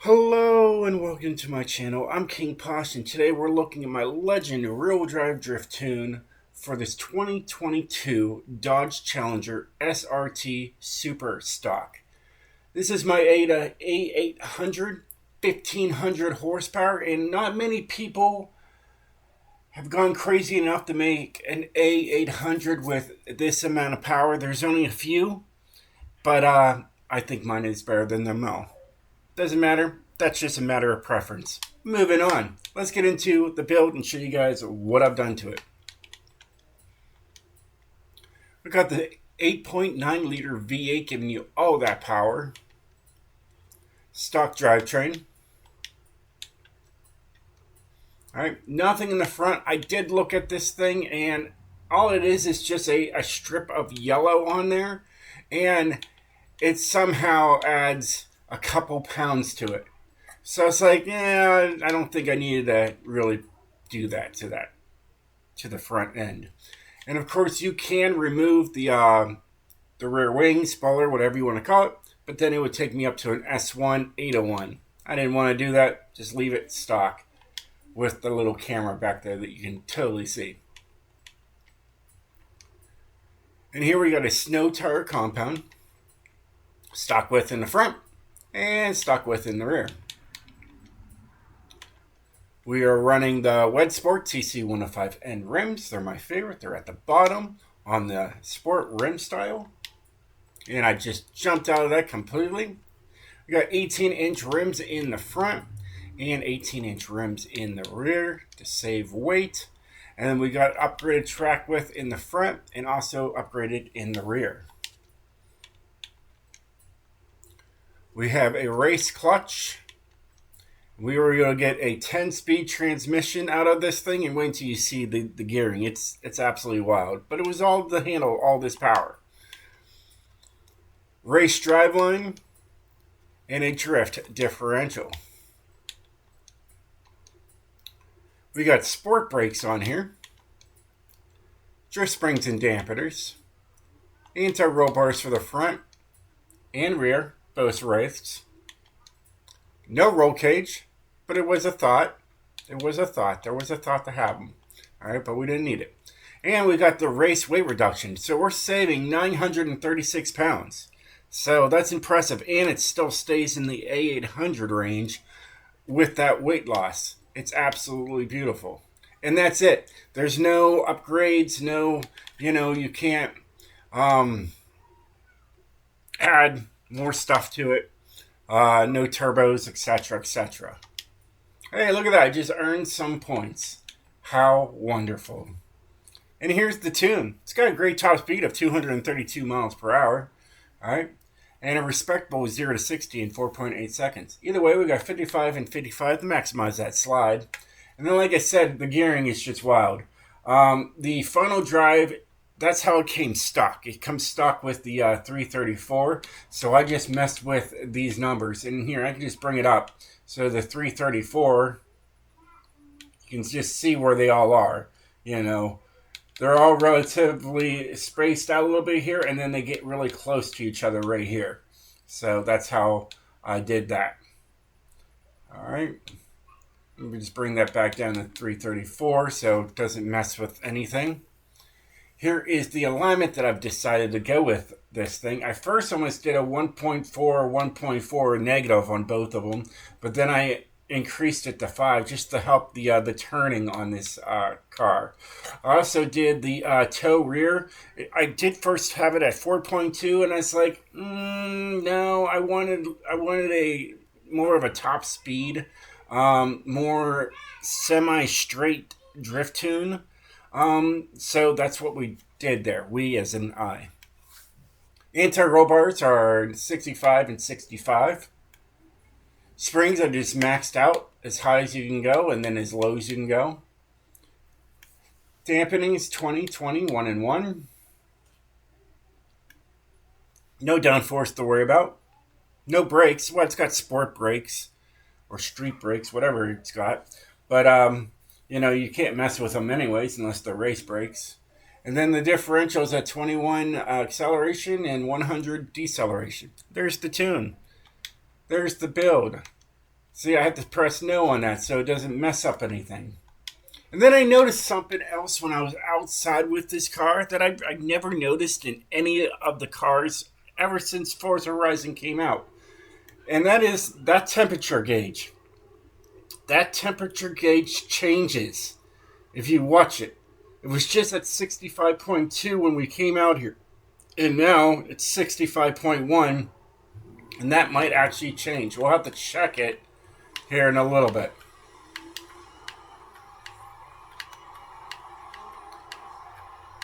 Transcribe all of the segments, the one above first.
Hello and welcome to my channel. I'm King POSH and today we're looking at my Legend rear-wheel drive drift tune for this 2022 Dodge Challenger SRT Super Stock. This is my A800 1500 horsepower, and not many people have gone crazy enough to make an A800 with this amount of power. There's only a few, but I think mine is better than them all. Doesn't matter. That's just a matter of preference. Moving on. Let's get into the build and show you guys what I've done to it. We got the 8.9 liter V8 giving you all that power. Stock drivetrain. Alright, nothing in the front. I did look at this thing and all it is just a strip of yellow on there, and it somehow adds a couple pounds to it. So it's like, yeah, I don't think I needed to really do that to the front end. And of course, you can remove the rear wing, spoiler, whatever you want to call it, but then it would take me up to an S1 801. I didn't want to do that. Just leave it stock with the little camera back there that you can totally see. And here we got a snow tire compound, stock width in the front and stock width in the rear. We are running the Wed Sport TC105N rims. They're my favorite. They're at the bottom on the sport rim style. And I just jumped out of that completely. We got 18-inch rims in the front and 18-inch rims in the rear to save weight. And then we got upgraded track width in the front and also upgraded in the rear. We have a race clutch. We were going to get a 10-speed transmission out of this thing, and wait until you see the gearing. It's absolutely wild. But it was all to handle all this power. Race driveline and a drift differential. We got sport brakes on here. Drift springs and dampeners. Anti-roll bars for the front and rear, both raised. No roll cage. But it was a thought. It was a thought. There was a thought to have them. All right, but we didn't need it. And we got the race weight reduction. So we're saving 936 pounds. So that's impressive. And it still stays in the A800 range with that weight loss. It's absolutely beautiful. And that's it. There's no upgrades. No, you can't add more stuff to it. No turbos, etc., etc. Hey, look at that. I just earned some points. How wonderful. And here's the tune. It's got a great top speed of 232 miles per hour. All right. And a respectable 0 to 60 in 4.8 seconds. Either way, we got 55 and 55 to maximize that slide. And then, like I said, the gearing is just wild. The final drive, that's how it came stock. It comes stock with the 334. So I just messed with these numbers. And here, I can just bring it up. So the 334, you can just see where they all are. They're all relatively spaced out a little bit here, and then they get really close to each other right here. So that's how I did that. All right. Let me just bring that back down to 334 so it doesn't mess with anything. Here is the alignment that I've decided to go with this thing. I first almost did a 1.4, 1.4 negative on both of them, but then I increased it to 5 just to help the turning on this car. I also did the tow rear. I did first have it at 4.2, and I was like, no, I wanted a more of a top speed, more semi-straight drift tune. So that's what we did there. We as in I. Anti-roll bars are 65 and 65. Springs are just maxed out as high as you can go and then as low as you can go. Dampening is 20, 20, 1 and 1. No downforce to worry about. No brakes. Well, it's got sport brakes or street brakes, whatever it's got. But you can't mess with them anyways unless they're race brakes. And then the differential is at 21 acceleration and 100 deceleration. There's the tune. There's the build. See, I have to press no on that so it doesn't mess up anything. And then I noticed something else when I was outside with this car that I never noticed in any of the cars ever since Forza Horizon came out. And that is that temperature gauge. That temperature gauge changes if you watch it. It was just at 65.2 when we came out here. And now it's 65.1. And that might actually change. We'll have to check it here in a little bit.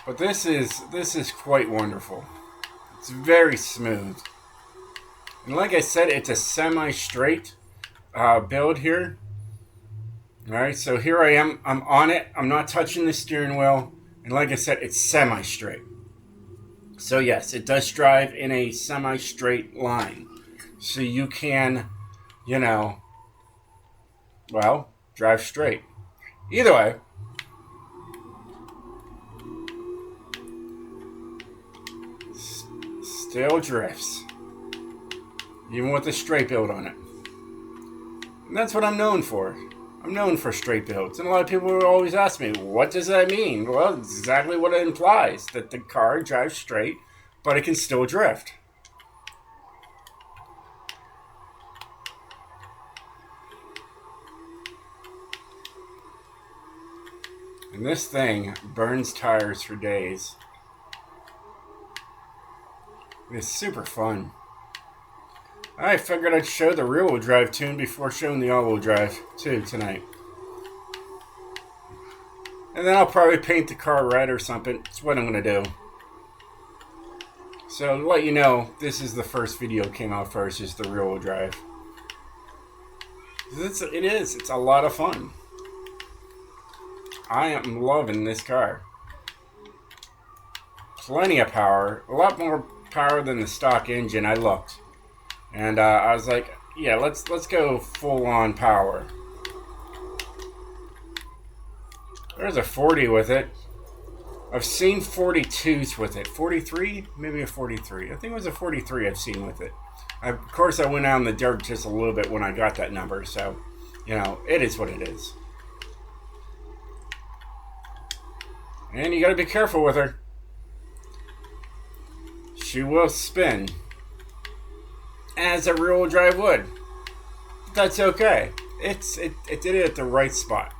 But this is quite wonderful. It's very smooth. And like I said, it's a semi-straight build here. Alright, so here I am. I'm on it. I'm not touching the steering wheel. And like I said, it's semi-straight. So yes, it does drive in a semi-straight line. So you can, well, drive straight. Either way, still drifts. Even with a straight build on it. And that's what I'm known for. I'm known for straight builds. And a lot of people will always ask me, what does that mean? Well, it's exactly what it implies. That the car drives straight, but it can still drift. And this thing burns tires for days. It's super fun. I figured I'd show the rear-wheel drive tune before showing the all-wheel drive too tonight. And then I'll probably paint the car red or something. That's what I'm going to do. So to let you know, this is the first video came out first, is the rear-wheel drive. It is. It's a lot of fun. I am loving this car. Plenty of power. A lot more power than the stock engine. I looked. And I was like, yeah, let's go full-on power. There's a 40 with it. I've seen 42s with it. 43? Maybe a 43. I think it was a 43 I've seen with it. Of course, I went out in the dirt just a little bit when I got that number. So, it is what it is. And you got to be careful with her. She will spin. As a rear-wheel drive would. But that's okay. It did it at the right spot.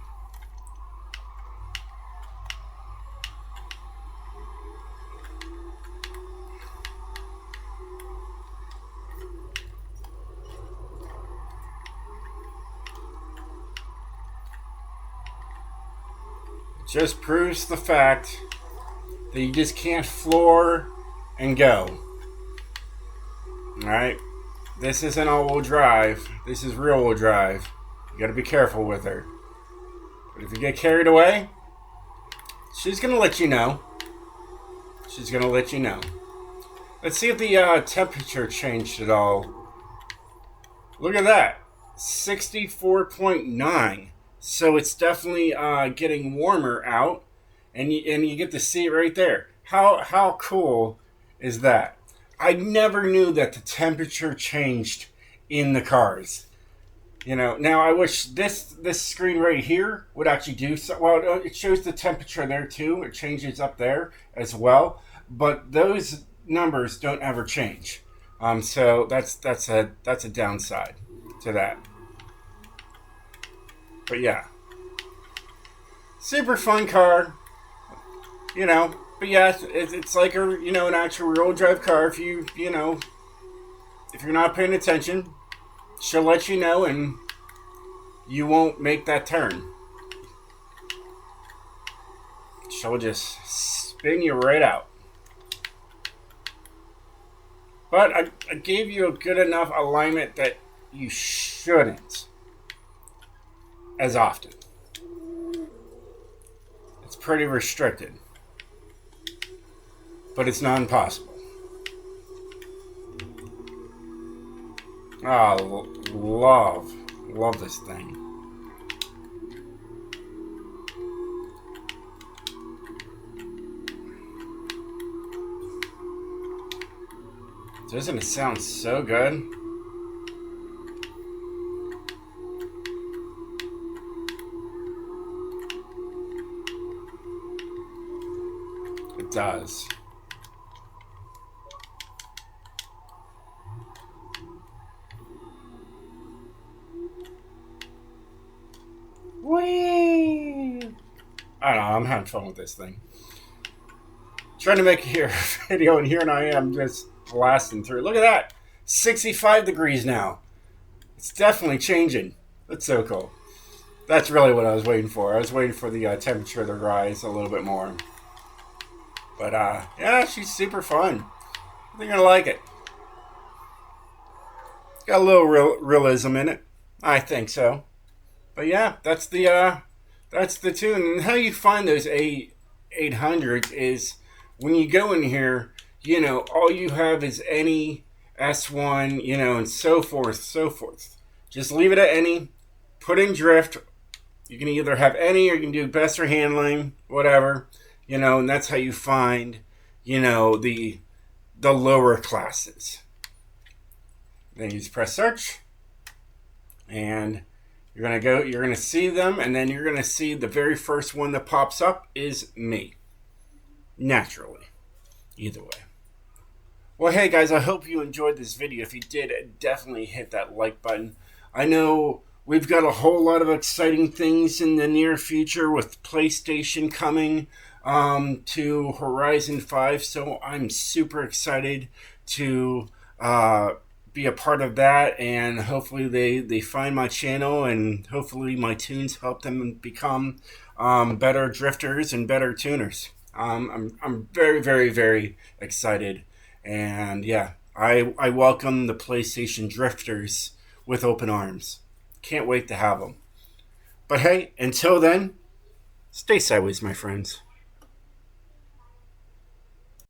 Just proves the fact that you just can't floor and go. Alright? This isn't all-wheel drive. This is rear-wheel drive. You gotta be careful with her. But if you get carried away, she's gonna let you know. She's gonna let you know. Let's see if the temperature changed at all. Look at that. 64.9. So it's definitely getting warmer out. And you get to see it right there. How cool is that? I never knew that the temperature changed in the cars. Now I wish this screen right here would actually do so. Well, it shows the temperature there too. It changes up there as well. But those numbers don't ever change. So that's a downside to that. But yeah, super fun car. But yeah, it's like an actual rear-wheel drive car. If if you're not paying attention, she'll let you know, and you won't make that turn. She'll just spin you right out. But I gave you a good enough alignment that you shouldn't as often. It's pretty restricted. But it's not impossible. Oh, love this thing. Doesn't it sound so good? does. Whee! I don't know, I'm having fun with this thing. Trying to make a video, and here I am just blasting through. Look at that! 65 degrees now. It's definitely changing. That's so cool. That's really what I was waiting for. I was waiting for the temperature to rise a little bit more. But, yeah, she's super fun. I think you're going to like it. Got a little realism in it. I think so. But, yeah, that's the tune. And how you find those 800s is when you go in here, you know, all you have is any S1, you know, and so forth, so forth. Just leave it at any. Put in drift. You can either have any or you can do Besser handling, whatever, you know, and that's how you find, you know, the lower classes. Then you just press search, and you're gonna see them, and then you're gonna see the very first one that pops up is me. Naturally. Either way. Well, hey guys, I hope you enjoyed this video. If you did, definitely hit that like button. I know we've got a whole lot of exciting things in the near future with PlayStation coming to Horizon 5, so I'm super excited to be a part of that, and hopefully they find my channel, and hopefully my tunes help them become better drifters and better tuners. I'm very, very, very excited, and yeah, I welcome the PlayStation drifters with open arms. Can't wait to have them. But hey, until then, stay sideways, my friends.